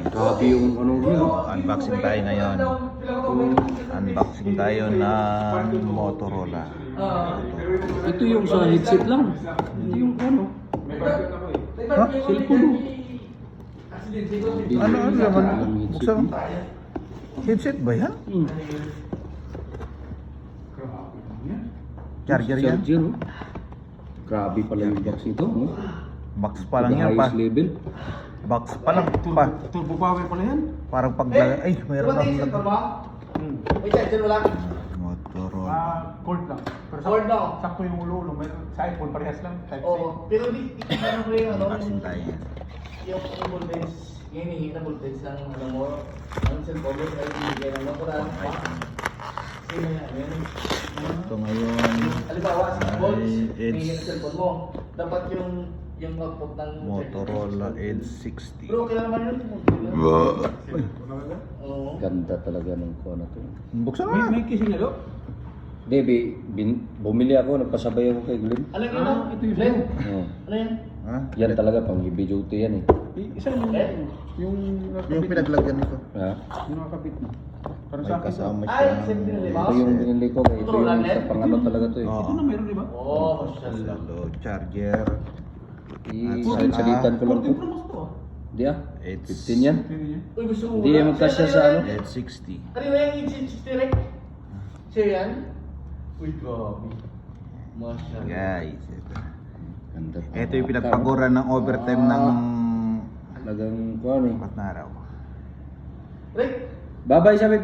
Grabe yung ano niya. Unboxing tayo ngayon. Unboxing tayo ng Motorola. Ito yung sa headset lang. Ito yung ano. Ha? Cellphone. Ano naman? Buksan mo. Headset ba yan? Charger yan? Charger, oh. Grabe pala yung box nito. Oh. Box pa lang yan. Highest level. Box pa lang. Turbo power pala yan. Parang pag... Ay, mayroon akong May charger wala? Motorola. Cord lang. Pero Cord lang. sakto yung ulo. Sa iPhone parehas lang. Type C. Oo. Pero di ano ko yung ano, Unboxing tayo yan. yung voltage, yung hinihingi na voltage ng ano mo, ang cellphone mo, ay bibigay ng motoran. Sino yan? Yan. Ito ngayon. Halimbawa, sa volts, Ay, hinihingi ng Edge. cellphone mo. Dapat yung output ng Motorola Edge 60. Bro, kailan naman yun? Oo. Ganda talaga ng kuha na to. Buksan mo May na. kissing na do? Debi, bumili ako, nagpasabay ako kay Glenn. Alam mo yun? ito yung Glenn? Oh. Ano yan? Ha? Yan talaga pang duty yan eh. Isa yung Yung Yung pinaglagyan nito. Ha? yung nakakabit mo. Parang May sa akin. kasama Ay, siya. siyempre, di ba? Ito yung binili ko. Ito yung sa pangano talaga to eh. Ito na meron, di ba? Oo, masyadong. Hello, charger. I-salitan ko lang to. 14 Pro Max to ah. Di ah? Edge 15 yan? Tingnan niya. Uy, gusto mo Hindi yan magkasya sa ano? Edge 60. Kanina yung Edge direct. Siya yan? Uy, grabe. Masyadong. Guys, ito. Ganda. Ito yung pinagpaguran ng overtime ng Talagang kuha eh. 4 na araw. Rick, Babay sabi